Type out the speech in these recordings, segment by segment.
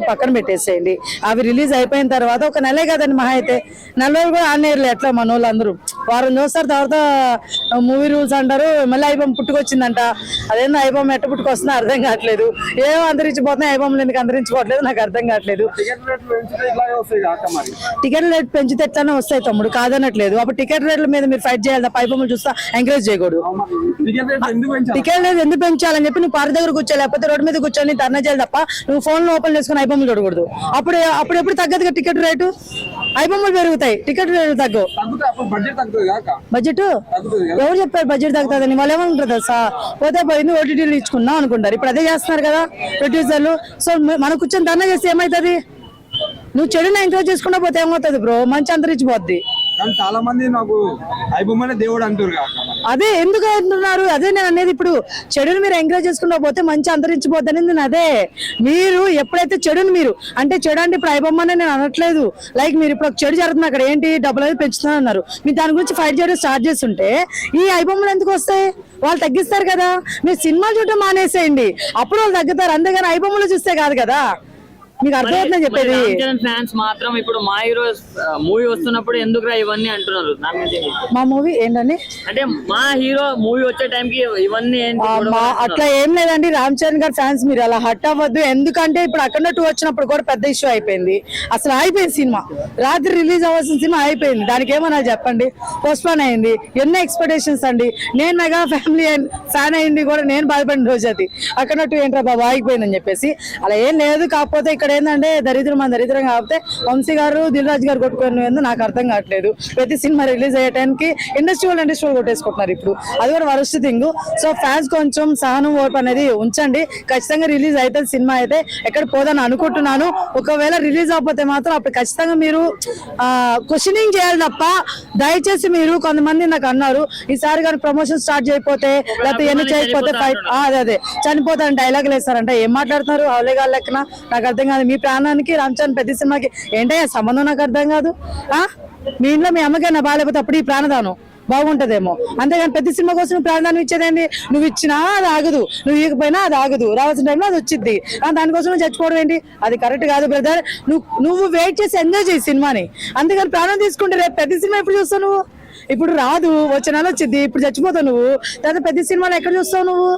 పక్కన పెట్టేసేయండి. అవి రిలీజ్ అయిపోయిన తర్వాత ఒక నెలే కదండి మహా అయితే, నెల రోజులు కూడా ఆడనేరులే ఎట్లా మన వాళ్ళు అందరూ వారం చూస్తారు. తర్వాత మూవీ రూల్స్ అంటారు, మళ్ళీ ఐబొమ్మ పుట్టుకొచ్చిందంట. అదేందో ఐబొమ్మ ఎట్ట పుట్టుకొస్తుందో అర్థం కావట్లేదు. ఏమో అంతరించిపోతున్నాయి, ఐబొమ్మలు ఎందుకు అంతరించిపోవట్లేదు నాకు అర్థం కావట్లేదు. టికెట్ రేట్ పెంచితే ఎట్లానే వస్తాయి తమ్ముడు, కాదనట్లేదు. అప్పుడు టికెట్ రేట్ల మీద మీరు ఫైట్ చేయాలి తప్ప ఐబొమ్మలు చూస్తా ఎంకరేజ్ చేయకూడదు. టికెట్ రేట్ ఎందుకు పెంచాలని చెప్పి నువ్వు పార్టీ దగ్గర కూర్చో, లేకపోతే రోడ్డు మీద కూర్చొని ధర్నా చేయాలి తప్ప నువ్వు ఫోన్ లో ఓపెన్ చేసుకుని ఐబొమ్మలు చూడకూడదు. అప్పుడు ఎప్పుడు తగ్గదుగా టికెట్ రేటు, ఐబొమ్మలు పెరుగుతాయి, టికెట్ రేటు తగ్గవు. బడ్జెట్ ఎవరు చెప్పారు బడ్జెట్ తగ్గుతుందని? వాళ్ళు ఏమంటారు సార్, పోతే పోయింది ఓటీటీలు ఇచ్చుకున్నాం అనుకుంటారు. ఇప్పుడు అదే చేస్తున్నారు కదా ప్రొడ్యూసర్లు. సో మనం కూర్చొని ధర్నా చేస్తే ఏమవుతుంది? నువ్వు చెడుని ఎంకరేజ్ చేసుకున్నా పోతే ఏమవుతుంది బ్రో, మంచి అంతరించిపోద్ది. చాలా మంది నాకు ఐబొమ్మనే దేవుడు అంటారు. అదే ఎందుకు అంటున్నారు, అదే నేను అనేది. ఇప్పుడు చెడుని మీరు ఎంకరేజ్ చేసుకుంటూ పోతే మంచి అంతరించిపోద్ది అనేది నేను అదే. మీరు ఎప్పుడైతే చెడుని మీరు అంటే చెడు అంటే ఇప్పుడు ఐబొమ్మనే నేను అనట్లేదు. లైక్ మీరు ఇప్పుడు చెడు జరుగుతుంది అక్కడ ఏంటి డబ్బులు అనేది పెంచుతున్నారు అన్నారు, మీరు దాని గురించి ఫైట్ చేయడం స్టార్ట్ చేస్తుంటే ఈ ఐబొమ్మలు ఎందుకు వస్తాయి? వాళ్ళు తగ్గిస్తారు కదా. మీరు సినిమాలు చూడటం మానేసేయండి, అప్పుడు వాళ్ళు తగ్గుతారు. అంతేగాని ఐబొమ్మలు చూస్తే కాదు కదా. మీకు అర్థమవుతుందని చెప్పేది. ఫ్యాన్స్ మాత్రం ఇప్పుడు మా హీరో మూవీ వస్తున్నప్పుడు ఎందుకురా ఇవన్నీ అంటున్నారు. మా మూవీ ఏంటండి అంటే మా హీరో మూవీ వచ్చే టైంకి ఇవన్నీ అట్లా ఏం లేదండి. రామ్ చరణ్ గారు ఫ్యాన్స్ మీరు అలా హట్ అవ్వద్దు. ఎందుకంటే ఇప్పుడు అక్కడ 2 వచ్చినప్పుడు కూడా పెద్ద ఇష్యూ అయిపోయింది. అసలు అయిపోయింది సినిమా, రాత్రి రిలీజ్ అవ్వాల్సిన సినిమా అయిపోయింది. దానికి ఏమన్నా చెప్పండి, పోస్ట్పోన్ అయింది. ఎన్నో ఎక్స్పెక్టేషన్స్ అండి. నేను మెగా ఫ్యామిలీ ఫ్యాన్ అయింది కూడా నేను బాధపడిన రోజు అది. అక్కడ 2 ఏంట్రా బాబా ఆగిపోయిందని చెప్పేసి అలా ఏం లేదు. కాకపోతే ఇక్కడ ఏంటంటే దరిద్రం మన దరిద్రం కాకపోతే వంశీ గారు దిల్ రాజు గారు కొట్టుకుని నాకు అర్థం కావట్లేదు. ప్రతి సినిమా రిలీజ్ అయ్యే టైంకి ఇండస్ట్రీ వాళ్ళు కొట్టేసుకుంటున్నారు. ఇప్పుడు అది కూడా వరస్ట్ థింగ్. సో ఫ్యాన్స్ కొంచెం సహనం ఓర్పు అనేది ఉంచండి. ఖచ్చితంగా రిలీజ్ అవుతుంది సినిమా అయితే, ఎక్కడ పోదని అనుకుంటున్నాను. ఒకవేళ రిలీజ్ అవ్వకపోతే మాత్రం అప్పుడు ఖచ్చితంగా మీరు క్వశ్చనింగ్ చేయాలి తప్ప దయచేసి మీరు కొంతమంది నాకు అన్నారు ఈసారి కానీ ప్రమోషన్ స్టార్ట్ చేయకపోతే లేకపోతే ఎన్ని చేయకపోతే ఫైట్ అదే చనిపోతారని డైలాగులు వేస్తారంట. ఏం మాట్లాడుతున్నారు అవలేగా లెక్కన నాకు అర్థం కాదు. మీ ప్రాణానికి రామ్ చరణ్ పెద్ద సినిమాకి ఏంటయ్యా సంబంధం నాకు అర్థం కాదు. మీ ఇంట్లో మీ అమ్మకైనా బాగాలేకపోతే అప్పుడు ఈ ప్రాణదానం బాగుంటదేమో. అంతేగాని పెద్ద సినిమా కోసం ప్రాణదానం ఇచ్చేదేంటి? నువ్వు ఇచ్చినా అది ఆగదు, నువ్వు ఇవ్వకపోయినా అది ఆగదు, రావాల్సిన టైంలో అది వచ్చింది. దానికోసం చచ్చిపోవడం ఏంటి? అది కరెక్ట్ కాదు బ్రదర్. నువ్వు వెయిట్ చేసి ఎంజాయ్ చేయి సినిమాని. అంతేగాని ప్రాణం తీసుకుంటే రేపు పెద్ద సినిమా ఎప్పుడు చూస్తావు నువ్వు? ఇప్పుడు రాదు, వచ్చే నెల వచ్చింది, ఇప్పుడు చచ్చిపోతావు నువ్వు. తర్వాత పెద్ద సినిమాలో ఎక్కడ చూస్తావు నువ్వు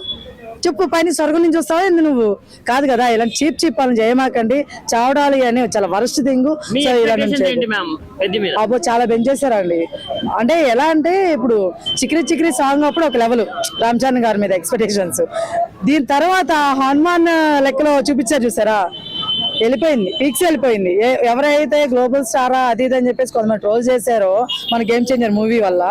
చెప్పు? పైన స్వర్గం నుంచి వస్తావా ఏంది నువ్వు? కాదు కదా. ఇలాంటి చీప్ వాళ్ళని చేయమాకండి. చావడాలి అని చాలా వరస్ట్ థింగ్. అబ్బో చాలా పెంచేశారండి. అంటే ఎలా అంటే ఇప్పుడు చిక్రీ సాంగ్ అప్పుడు ఒక లెవెల్ రామ్ చరణ్ గారి మీద ఎక్స్పెక్టేషన్స్. దీని తర్వాత హనుమాన్ లెక్కలో చూపించారు చూసారా, వెళ్ళిపోయింది, పీక్స్ వెళ్ళిపోయింది. ఎవరైతే గ్లోబల్ స్టారా అది ఇది అని చెప్పేసి కొంతమంది ట్రోల్ చేశారో మన గేమ్ చేంజర్ మూవీ వల్ల,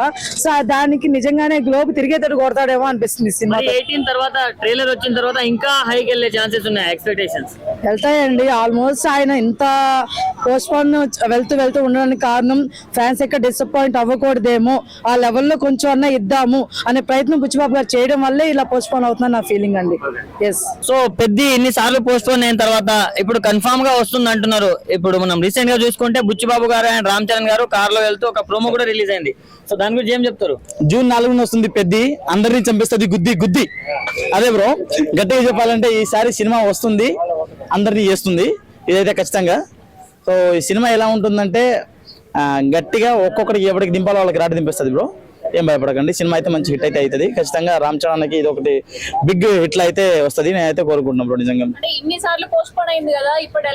సో దానికి నిజంగానే గ్లోబ్ తిరిగేటట్టు కొడతాడేమో అనిపిస్తుంది సినిమా. 18 తర్వాత ట్రైలర్ వచ్చిన తర్వాత ఇంకా హైకి వెళ్ళే ఛాన్సెస్ ఉన్నాయి, ఎక్స్పెక్టేషన్స్ వెళ్తాయండి. ఆల్మోస్ట్ ఆయన ఇంత పోస్ట్పోన్ వెళ్తూ ఉండడానికి కారణం ఫ్యాన్స్ ఎక్కడ డిసప్పాయింట్ అవ్వకూడదేమో, ఆ లెవెల్లో కొంచెం అన్నా ఇద్దాము అనే ప్రయత్నం బుచ్చిబాబు గారు చేయడం వల్లే ఇలా పోస్ట్పోన్ అవుతుందని నా ఫీలింగ్ అండి. ఎస్. సో పెద్ద ఇన్నిసార్లు పోస్ట్పోన్ అయిన తర్వాత ఇప్పుడు కన్ఫర్మ్ గా వస్తుంది అంటున్నారు. ఇప్పుడు మనం రీసెంట్ గా చూసుకుంటే బుచ్చిబాబు గారు అండ్ రామ్ చరణ్ గారు కార్ లో వెళ్తూ ఒక ప్రోమో కూడా రిలీజ్ అయింది. సో దాని గురించి ఏం చెప్తారు? జూన్ 4న వస్తుంది పెద్ద, అందరినీ చంపేస్తుంది గుద్ది. అదే బ్రో, గట్టిగా చెప్పాలంటే ఈసారి సినిమా వస్తుంది, అందరినీ చేస్తుంది ఇదైతే ఖచ్చితంగా. సో ఈ సినిమా ఎలా ఉంటుందంటే గట్టిగా ఒక్కొక్కరికి ఎవరికి దింపాలో వాళ్ళకి రాటి దింపేస్తుంది బ్రో. ఏం భయపడకండి, సినిమా అయితే మంచి హిట్ అయితే అవుతుంది ఖచ్చితంగా. రామ్ చరణ్కి ఇది ఒకటి బిగ్ హిట్ అయితే వస్తుంది, నేనైతే కోరుకుంటున్నాను బ్రో. నిజంగా ఇన్నిసార్లు పోస్ట్పోన్ అయింది కదా, ఇప్పుడు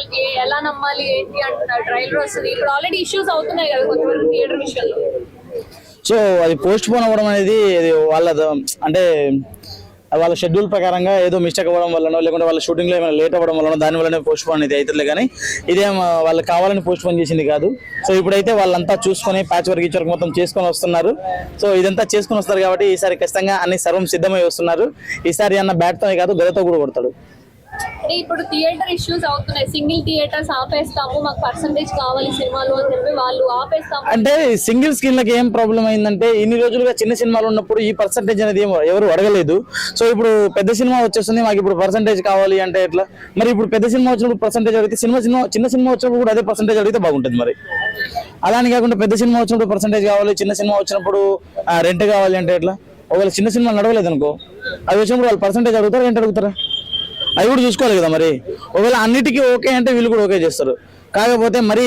ఎలా నమ్మాలి ఏంటి అంటున్నారు? ట్రైలర్ వస్తుంది, ఇప్పుడు ఆల్రెడీ ఇష్యూస్ అవుతున్నాయి కదా కొంతవరకు థియేటర్ విషయంలో. సో అది పోస్ట్ పోన్ అవ్వడం అనేది వాళ్ళ అంటే వాళ్ళ షెడ్యూల్ ప్రకారంగా ఏదో మిస్టేక్ అవ్వడం వల్లనో లేకుంటే వాళ్ళ షూటింగ్లో ఏమైనా లేట్ అవ్వడం వల్లనో దాని వల్లనే పోస్ట్ పోన్ అనేది అవుతుంది. కానీ ఇదేం వాళ్ళు కావాలని పోస్ట్ పోన్ చేసింది కాదు. సో ఇప్పుడైతే వాళ్ళంతా చూసుకొని ప్యాచ్ వర్క్ ఇచ్చే మొత్తం చేసుకొని వస్తున్నారు. సో ఇదంతా చేసుకొని వస్తారు కాబట్టి ఈసారి ఖచ్చితంగా అన్ని సర్వం సిద్ధమై వస్తున్నారు. ఈసారి అన్న బ్యాట్తోనే కాదు గదతో కూడా కొడతాడు. ఇప్పుడు థియేటర్ ఇష్యూస్ అవుతున్నాయి, సింగిల్ థియేటర్స్ ఆపేస్తాము, మాకు పర్సంటేజ్ కావాలి సినిమాలు అని చెప్పి వాళ్ళు ఆపేస్తాము. అంటే సింగిల్ స్క్రీన్లకు ఏం ప్రాబ్లం అయిందంటే ఇన్ని రోజులుగా చిన్న సినిమాలు ఉన్నప్పుడు ఈ పర్సంటేజ్ అనేది ఎవరు అడగలేదు. సో ఇప్పుడు పెద్ద సినిమా వచ్చేస్తుంది, మాకు ఇప్పుడు పర్సంటేజ్ కావాలి అంటే ఎట్లా మరి? ఇప్పుడు పెద్ద సినిమా వచ్చినప్పుడు పర్సంటేజ్ అడిగితే చిన్న సినిమా వచ్చినప్పుడు కూడా అదే పర్సంటేజ్ అడిగితే బాగుంటుంది. మరి అలానే కాకుండా పెద్ద సినిమా వచ్చినప్పుడు పర్సంటేజ్ కావాలి, చిన్న సినిమా వచ్చినప్పుడు రెంట్ కావాలి అంటే ఎట్లా? ఒకవేళ చిన్న సినిమా నడవలేదు అనుకో, అది వచ్చినప్పుడు వాళ్ళు పర్సంటేజ్ అడుగుతారా రెంట్ అడుగుతారా? అవి కూడా చూసుకోవాలి కదా మరి. ఒకవేళ అన్నిటికీ ఓకే అంటే వీళ్ళు కూడా ఓకే చేస్తారు. కాకపోతే మరి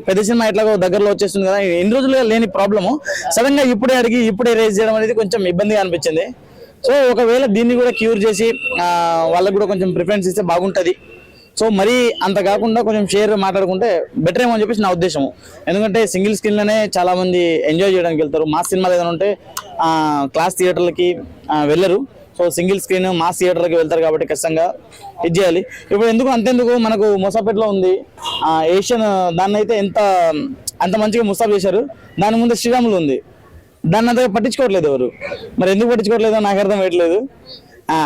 పెద్ద సినిమా ఎట్లాగో దగ్గరలో వచ్చేస్తుంది కదా, ఎన్ని రోజులుగా లేని ప్రాబ్లము సడన్ గా ఇప్పుడే అడిగి ఇప్పుడే రేజ్ చేయడం అనేది కొంచెం ఇబ్బందిగా అనిపించింది. సో ఒకవేళ దీన్ని కూడా క్యూర్ చేసి వాళ్ళకు కూడా కొంచెం ప్రిఫరెన్స్ ఇస్తే బాగుంటుంది. సో మరి అంత కాకుండా కొంచెం షేర్ మాట్లాడుకుంటే బెటర్ ఏమో అని చెప్పేసి నా ఉద్దేశం. ఎందుకంటే సింగిల్ స్క్రీన్ లోనే చాలా మంది ఎంజాయ్ చేయడానికి వెళ్తారు. మాస్ సినిమాలు ఏదైనా ఉంటే క్లాస్ థియేటర్లకి వెళ్ళరు. సో సింగిల్ స్క్రీన్ మాస్ థియేటర్కి వెళ్తారు కాబట్టి ఖచ్చితంగా ఇది చేయాలి. ఇప్పుడు అంతెందుకు మనకు ముసాపేటలో ఉంది ఏషియన్, దాన్ని అయితే అంత మంచిగా ముసాఫ్ చేశారు. దాని ముందు శ్రీరాములు ఉంది, దాన్ని అంతగా పట్టించుకోవట్లేదు ఎవరు. మరి ఎందుకు పట్టించుకోవట్లేదో నాకు అర్థం అయ్యట్లేదు.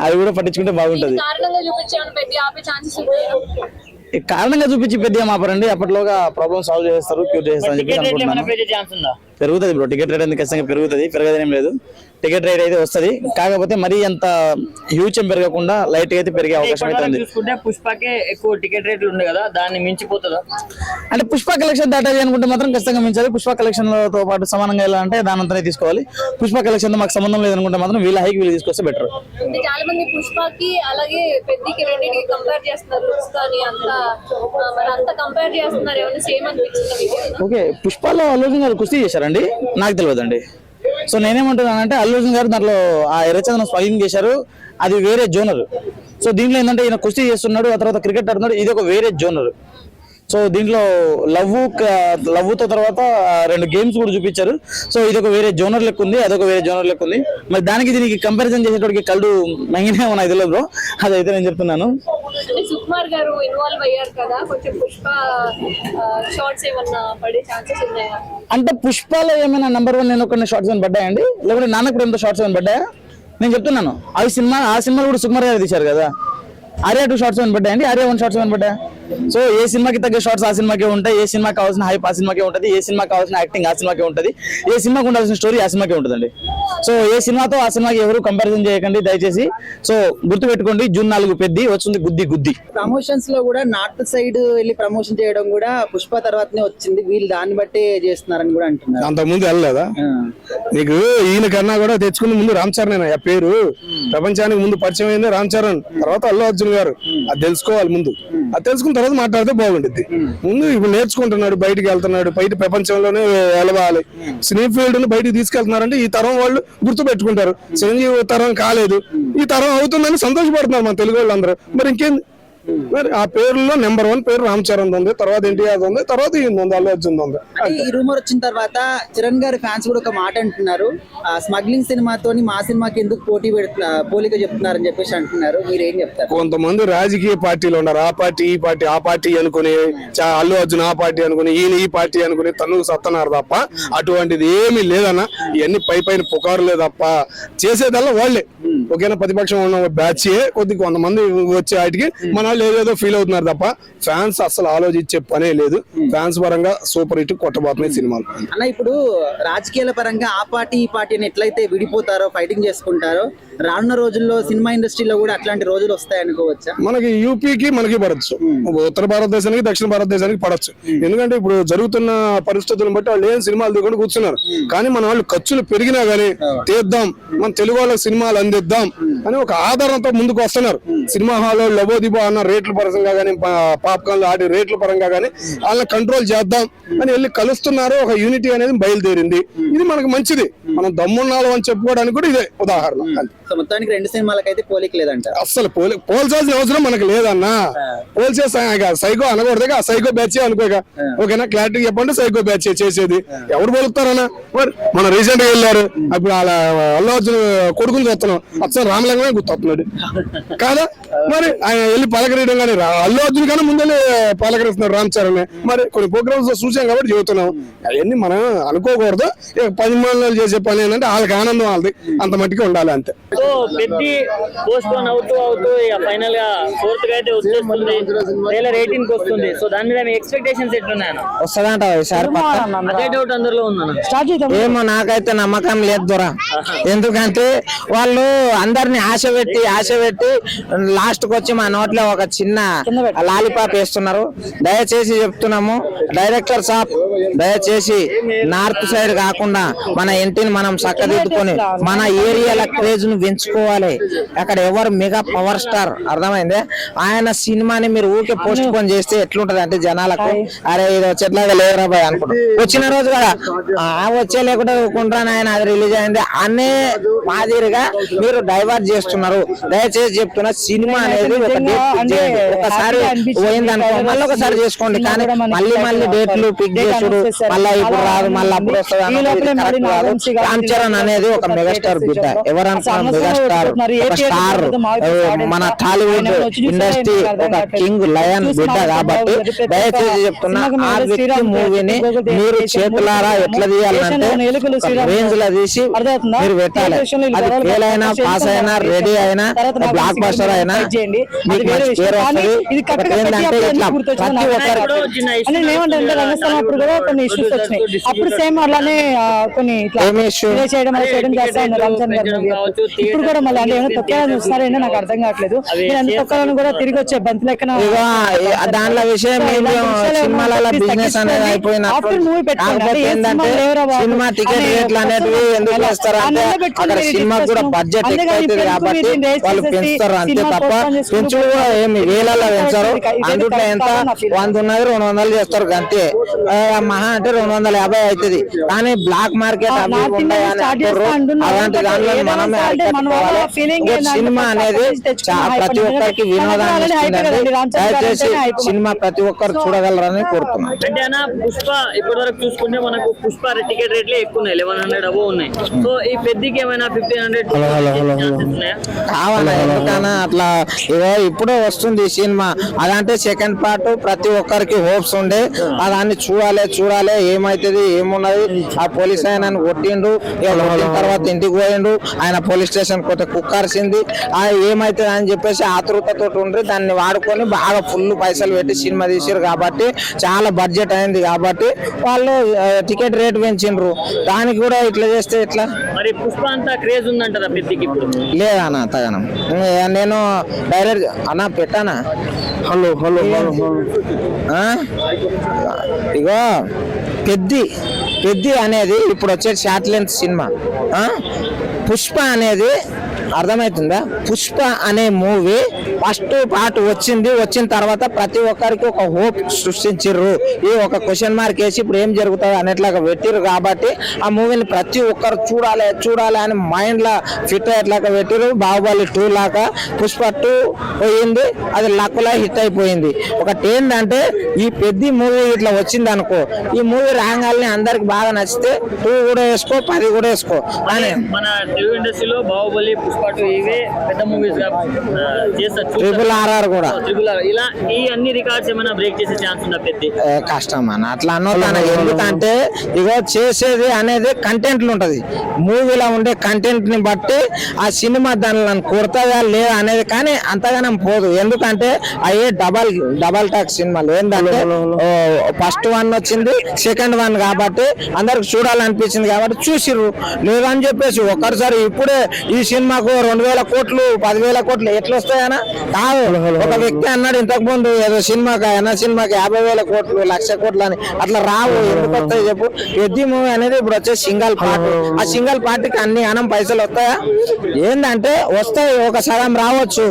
అది కూడా పట్టించుకుంటే బాగుంటది. కారణంగా చూపించి పెద్దగా మాపరండి, అప్పట్లోగా ప్రాబ్లమ్ సాల్వ్ చేస్తారు, క్యూర్ చేస్తారు అని చెప్పి అనుకుంటున్నాను. పెరుగుతుంది బ్రో, టికెట్ రేట్ అనేది ఖచ్చితంగా పెరుగుతుంది, పెరగదేం లేదు. టికెట్ రేట్ అయితే వస్తుంది, కాకపోతే మరీ అంత హ్యూజ్ పెరగకుండా లైట్ అయితే పెరిగే అవకాశం అయితే ఉంది. పుష్పకే ఎక్కువ టికెట్ రేట్లు ఉంది కదా, దాన్ని మించిపోతుందా? అంటే పుష్ప కలెక్షన్ దాటాలి అనుకుంటే మాత్రం ఖచ్చితంగా మించాలి. పుష్ప కలెక్షన్ తో పాటు సమానంగా వెళ్ళాలంటే దాని అంతనే తీసుకోవాలి. పుష్ప కలెక్షన్ తో మాకు సంబంధం లేదనుకుంటే మాత్రం వీళ్ళ హైకి వీళ్ళు తీసుకొస్తే బెటర్. చాలా మంది పుష్పకి అలాగే పెద్దకి రెండింటికి కంపేర్ చేస్తున్నారు. అంత కంపేర్ చేస్తున్నారు, ఏమైనా సేమ్ అనిపించింది? ఓకే, పుష్పలో అల్లు అర్జున్ గారు కుస్తీ చేశారండి, నాకు తెలియదండి. సో నేనేమంటున్నానంటే అల్లు అర్జున్ గారు దాంట్లో ఆ ఎర్రచందనం స్పైలింగ్ చేశారు, అది వేరే జోనర్. సో దీంట్లో ఏంటంటే ఈయన కుస్తీ చేస్తున్నాడు, ఆ తర్వాత క్రికెట్ ఆడుతున్నాడు, ఇది ఒక వేరే జోనర్. సో దీంట్లో లవ్ తో తర్వాత 2 గేమ్స్ కూడా చూపించారు. సో ఇది ఒక వేరే జోనర్ లెక్క ఉంది, అదొక వేరే జోనర్ లెక్క ఉంది. మరి దానికి దీనికి కంపారిజన్ చేసేటోడికి కళ్ళు మంగినేమో నాకు తెలియదు బ్రో, అదైతే నేను చెప్తున్నాను. సుకుమార్ గారు ఇన్వాల్వ్ అయ్యారు కదా, కొంచెం పుష్ప షార్ట్స్ ఏమన్నా పడే ఛాన్సెస్ ఉన్నాయా? అంటే పుష్పలో ఏమైనా నెంబర్ 1 నేను కొన్ని షార్ట్స్ ఏమైనా పడ్డాయండి, లేకుంటే నాన్నకు కూడా ఎంత షార్ట్స్ ఏమైనా పడ్డాయా? నేను చెప్తున్నాను, ఆ సినిమాలు కూడా సుకుమార్ గారు తీశారు కదా. ఆర్యా 2 షార్ట్స్ ఏమైనా పడ్డాయండి, ఆర్యా 1 షార్ట్స్ ఏమైనా పడ్డాయా? సో ఏ సినిమాకి తగ్గ షార్ట్స్ ఆ సినిమాకే ఉంటాయి, ఏ సినిమాకి కావాల్సిన హైప్ ఆ సినిమాకే ఉంటుంది, ఏ సినిమాకి కావాల్సిన యాక్టింగ్ ఆ సినిమాకే ఉంటుంది, ఏ సినిమాకి ఉండాల్సిన స్టోరీ ఆ సినిమాకే ఉంటుందండి. సో ఏ సినిమాతో ఆ సినిమాకి ఎవరు కంపారిజన్ చేయకండి దయచేసి. సో గుర్తుపెట్టుకోండి, జూన్ 4 పెద్ది వస్తుంది, గుద్ది. ప్రమోషన్స్ లో కూడా నార్త్ సైడ్ వెళ్ళి ప్రమోషన్ చేయడం కూడా పుష్ప తర్వాతనే వచ్చింది, వీళ్ళు దాన్ని బట్టి చేస్తున్నారని కూడా అంటున్నారు. అంత ముందు వెళ్ళలేదా నీకు? ఈయన కన్నా కూడా తెచ్చుకున్న ముందు రామ్ చరణ్ ఆ పేరు ప్రపంచానికి ముందు పరిచయం అయింది రామ్ చరణ్, తర్వాత అల్లు అర్జున్ గారు. అది తెలుసుకోవాలి ముందు, అది తెలుసుకున్న తర్వాత మాట్లాడితే బాగుంటుంది. ముందు ఇప్పుడు నేర్చుకుంటున్నాడు, బయటికి వెళ్తున్నాడు, బయట ప్రపంచంలోనే వెళ్ళవాలి. సినీ ఫీల్డ్ ను బయటికి తీసుకెళ్తున్నారంటే ఈ తరం వాళ్ళు గుర్తు పెట్టుకుంటారు. చిరంజీవి తరం కాలేదు, ఈ తరం అవుతుందని సంతోషపడుతున్నారు మన తెలుగు వాళ్ళందరూ. మరి ఇంకేంది, మరి ఆ పేరులో నెంబర్ 1 పేరు రామ్ చరణ్ ఉంది, తర్వాత ఎన్టీఆర్ ఉంది, తర్వాత ఈయన ఉంది, అల్లు అర్జున్ ఉంది. ఈ రూమర్ వచ్చిన తర్వాత చరణ్ గారి ఫ్యాన్స్ కూడా ఒక మాట అంటున్నారు, స్మగ్లింగ్ సినిమాతోని మా సినిమాకి ఎందుకు పోలిక చెప్తున్నారని చెప్పేసి అంటున్నారు. మీరు ఏం చెప్తారు? కొంతమంది రాజకీయ పార్టీలు ఉన్నారు, ఆ పార్టీ ఈ పార్టీ ఆ పార్టీ అనుకుని, అల్లు అర్జున్ ఆ పార్టీ అనుకుని, ఈయన ఈ పార్టీ అనుకుని తన్నుకు సత్తన్నారు తప్ప అటువంటిది ఏమీ లేదన్న. ఇవన్నీ పైన పుకారులే తప్ప చేసేదల్లా వాళ్ళే. ఓకేనా, ప్రతిపక్షం ఉన్న బ్యాచ్ కొంతమంది వచ్చే వాటికి మన వాళ్ళు ఏదేదో ఫీల్ అవుతున్నారు తప్ప ఫ్యాన్స్ అసలు ఆలోచించే పనే లేదు. ఫ్యాన్స్ పరంగా సూపర్ హిట్ కొట్టబోతున్నాయి సినిమాలు. అన్న ఇప్పుడు రాజకీయాల పరంగా ఆ పార్టీ ఈ పార్టీని ఎట్లయితే విడిపోతారో, ఫైటింగ్ చేసుకుంటారో, రానున్న రోజుల్లో సినిమా ఇండస్ట్రీలో కూడా అట్లాంటి రోజులు వస్తాయి అనుకోవచ్చా? మనకి యూపీకి మనకి పడచ్చు, ఉత్తర భారతదేశానికి దక్షిణ భారతదేశానికి పడచ్చు. ఎందుకంటే ఇప్పుడు జరుగుతున్న పరిస్థితులను బట్టి వాళ్ళు ఏం సినిమాలు దిగుండి కూర్చున్నారు. కానీ మన వాళ్ళు ఖర్చులు పెరిగినా గానీ తీద్దాం, మన తెలుగు వాళ్ళకి సినిమాలు అందిద్దాం అని ఒక ఆధారంతో ముందుకు వస్తున్నారు. సినిమా హాల్లో లబోదిబో అన్న రేట్ల పరంగా కానీ, పాప్కార్న్లు ఆడి రేట్ల పరంగా కానీ వాళ్ళని కంట్రోల్ చేద్దాం అని వెళ్ళి కలుస్తున్నారు. ఒక యూనిటీ అనేది బయలుదేరింది. ఇది మనకు మంచిది, మనం దమ్మున్నాలు అని చెప్పుకోవడానికి కూడా ఇదే ఉదాహరణ. మొత్తానికి 2 సినిమాలకైతే పోలిక లేదంట. అసలు పోల్చాల్సిన అవసరం మనకు లేదన్నా. పోల్చే సైకో అనకూడదు, ఆ సైకో బ్యాచ్ అనుకోక. ఓకేనా, క్లారిటీ చెప్పండి, సైకో బ్యాచ్ చేసేది ఎవరు పోలుతారన్నా? మరి మన రీసెంట్ గా వెళ్ళారు, అప్పుడు అల్లు అర్జున్ కొడుకుని చూస్తున్నాం, అచ్చం రామలింగమే గుర్తొస్తున్నాడు కాదా? మరి ఆయన వెళ్ళి పలకరీయడం కానీ, అల్లు అర్జున్ కన్నా ముందే పలకరిస్తున్నారు రామ్ చరణ్. మరి కొన్ని ప్రోగ్రామ్స్ చూసాం కాబట్టి చెబుతున్నాం. అవన్నీ మనం అనుకోకూడదు. 10 మంది చేసే పని ఏంటంటే వాళ్ళకి ఆనందం, వాళ్ళది అంత మట్టికి ఉండాలి అంతే. సో పెద్ద పోస్ట్ పోన్ అవుతూ ఇక ఫైనల్ గా 4th గా అయితే వచ్చేస్తుంది, 2018 కి వస్తుంది. సో దాని మీద మీ ఎక్స్పెక్టేషన్స్ ఎట్లున్నాయన్న? వస్తుందంట అదే డౌట్ అందరిలో ఉందన్న. ఏమో నాకైతే నమ్మకం లేదు దొర. ఎందుకంటే వాళ్ళు అందరిని ఆశ పెట్టి లాస్ట్ కి వచ్చి మా నోట్లో ఒక చిన్న లాలీపాప్ వేస్తున్నారు. దయచేసి చెప్తున్నాము, డైరెక్టర్ సాబ్ దయచేసి నార్త్ సైడ్ కాకుండా మన ఇంటిని మనం చక్కదిద్దుకొని మన ఏరియాల క్రేజ్ ను పెంచుకోవాలి. అక్కడ ఎవరు మెగా పవర్ స్టార్ అర్థమైంది, ఆయన సినిమాని మీరు ఊకే పోస్ట్ పోన్ చేస్తే ఎట్లుంటది అంటే జనాలకు అరే ఇది వచ్చేట్లాగా లేదురా బాయ్ అనుకుంటారు. వచ్చిన రోజు కదా వచ్చే లేకుండా ఊరుకుంటాను ఆయన అది రిలీజ్ అయింది అనే మాదిరిగా మీరు డైవర్ట్ చేస్తున్నారు. దయచేసి చెప్తున్నా, సినిమా అనేది ఒకసారి పోయిందనుకో మళ్ళీ ఒకసారి చేసుకోండి, కానీ మళ్ళీ డేట్లు పిక్ చేసుడు మళ్ళీ ఇప్పుడు రాదు మళ్ళీ అప్పుడు వస్తుంది. రామ్ చరణ్ అనేది ఒక మెగాస్టార్ బిడ్డ, ఎవరనుకున్నా మెగాస్టార్ ఒక స్టార్, మన టాలీవుడ్ ఇండస్ట్రీ ఒక కింగ్ లయన్ బిడ్డ. కాబట్టి దయచేసి చెప్తున్నా, ఆ వ్యక్తి మూవీని మీరు చేతులారా ఎట్లా తీయాలంటే రేంజ్ లో తీసి మీరు పెట్టాలి. అది ఫెయిల్ అయినా పాస్ అయినా రెడీ అయినా బ్లాక్ బస్టర్ అయినా మీకు మంచి పేరు వస్తుంది. ఏంటంటే ఇట్లా ప్రతి ఒక్కరు రంగస్థలం కూడా కొన్ని ఇష్యూస్ వచ్చినాయి. అప్పుడు సేమ్ అలానే కొన్ని చేయడం చేస్తా ఉన్నారు రామచరణ్ గారు. ఇప్పుడు కూడా మళ్ళీ అంటే ఏమైనా తొక్కాలని చూస్తున్నారేంటో నాకు అర్థం కావట్లేదు. ఎంత తొక్కాలని కూడా తిరిగి వచ్చే బంతి లెక్కన దానిలో విషయం సినిమాలలో బిజినెస్ అనేది అయిపోయినప్పుడు ఏంటంటే సినిమా టికెట్ రేట్లు అనేటివి ఎందుకు వేస్తారంటే అక్కడ సినిమా కూడా బడ్జెట్ ఎక్కువ అవుతుంది కాబట్టి వాళ్ళు పెంచుతారు అంతే తప్ప పెంచు ఏమి వేలలో పెంచారు. అందుట్లో ఎంత 100 ఉన్నది 200 చేస్తారు అంతే, మహా అంటే 250 అవుతుంది. కానీ బ్లాక్ మార్కెట్ అవి అలాంటి దానిలో మనమే సినిమా అనేది ప్రతి ఒక్కరికి వినోదాన్ని ఇస్తుందండి. దయచేసి సినిమా ప్రతి ఒక్కరు చూడగలరని కోరుతున్నాను. అంటే అన్న పుష్ప ఇప్పటి వరకు చూసుకుంటే మనకు పుష్ప టికెట్ రేట్లే ఎక్కువ ఉన్నాయి, 1100 అబో ఉన్నాయి. సో ఈ పెద్దకి ఏమైనా 1500 కావాలా ఎందుకన్నా అట్లా ఇప్పుడే వస్తుంది ఈ సినిమా. అదంటే సెకండ్ పార్ట్ ప్రతి ఒక్కరికి హోప్స్ ఉండే దాన్ని చూడాలి ఏమైతుంది ఏమున్నది. ఆ పోలీస్ ఆయన కొట్టిండు, కొట్టిన తర్వాత ఇంటికి పోయిండు, ఆయన పోలీస్ స్టేషన్ కొత్త కుక్కర్సింది ఏమైతుంది అని చెప్పేసి ఆతృతతో ఉండి దాన్ని వాడుకొని బాగా ఫుల్ పైసలు పెట్టి సినిమా తీసారు. కాబట్టి చాలా బడ్జెట్ అయింది కాబట్టి వాళ్ళు టికెట్ రేట్ పెంచిండ్రు. దానికి కూడా ఇట్లా చేస్తే ఎట్లా? మరి పుష్ప అంతా క్రేజ్ ఉందంటారా పెద్దకి? ఇప్పుడు లేదన్నా తగనం. నేను డైరెక్ట్ అన్నా పెట్టానా హలో ఇగో పెద్ది అనేది ఇప్పుడు వచ్చే షార్ట్ లెంత్ సినిమా. పుష్ప అనేది అర్థమవుతుందా? పుష్ప అనే మూవీ ఫస్ట్ పార్ట్ వచ్చిన తర్వాత ప్రతి ఒక్కరికి ఒక హోప్ సృష్టించారు. ఈ ఒక క్వశ్చన్ మార్క్ వేసి ఇప్పుడు ఏం జరుగుతుంది అనేట్లాగా పెట్టిరు. కాబట్టి ఆ మూవీని ప్రతి ఒక్కరు చూడాలి అని మైండ్ లా ఫిట్ అయ్యేట్లాగా పెట్టిరు. బాహుబలి 2 లాగా పుష్ప 2 పోయింది, అది లక్కులా హిట్ అయిపోయింది. ఒకటి ఏంటంటే ఈ పెద్ద మూవీ ఇట్లా వచ్చింది అనుకో, ఈ మూవీ రాగాలని అందరికి బాగా నచ్చితే 2 కూడా వేసుకో, 10 కూడా వేసుకో. కానీ మన తెలుగు ఇండస్ట్రీలో బాహుబలి పుష్ప 2 ఇవే పెద్ద మూవీస్ RRR కూడా ఇలా ఈ అన్ని రికార్డ్స్ ఏమైనా బ్రేక్ చేసే ఛాన్స్ ఉందా? పెద్ద కష్టం అన్న అట్లా అన్నోతాను. ఎందుకంటే ఇగో చేసేది అనేది కంటెంట్లు ఉంటది, మూవీలో ఉండే కంటెంట్ ని బట్టి ఆ సినిమా దానిలో కొడతాదా లేదా అనేది. కానీ అంతగానం పోదు, ఎందుకంటే అయ్యే డబల్ టాక్ సినిమాలు ఏంటంటే ఫస్ట్ 1 వచ్చింది, సెకండ్ 1 కాబట్టి అందరికి చూడాలనిపించింది కాబట్టి చూసిర్రు. లేదని చెప్పేసి ఒక్కసారి ఇప్పుడే ఈ సినిమాకు 2000 కోట్లు 10,000 కోట్లు ఎట్లా వస్తాయనా? కాదు. ఒక వ్యక్తి అన్నాడు ఇంతకు ముందు ఏదో సినిమాకి 50,000 కోట్లు 1,00,000 కోట్లు అని అట్లా రావు. ఎందుకు వస్తాయి చెప్పు? పెద్ద మూవీ అనేది ఇప్పుడు వచ్చే సింగల్ పార్ట్. ఆ సింగల్ పార్టీకి అన్ని అనం పైసలు వస్తాయా? ఏంటంటే వస్తాయి, ఒక సగం రావచ్చు.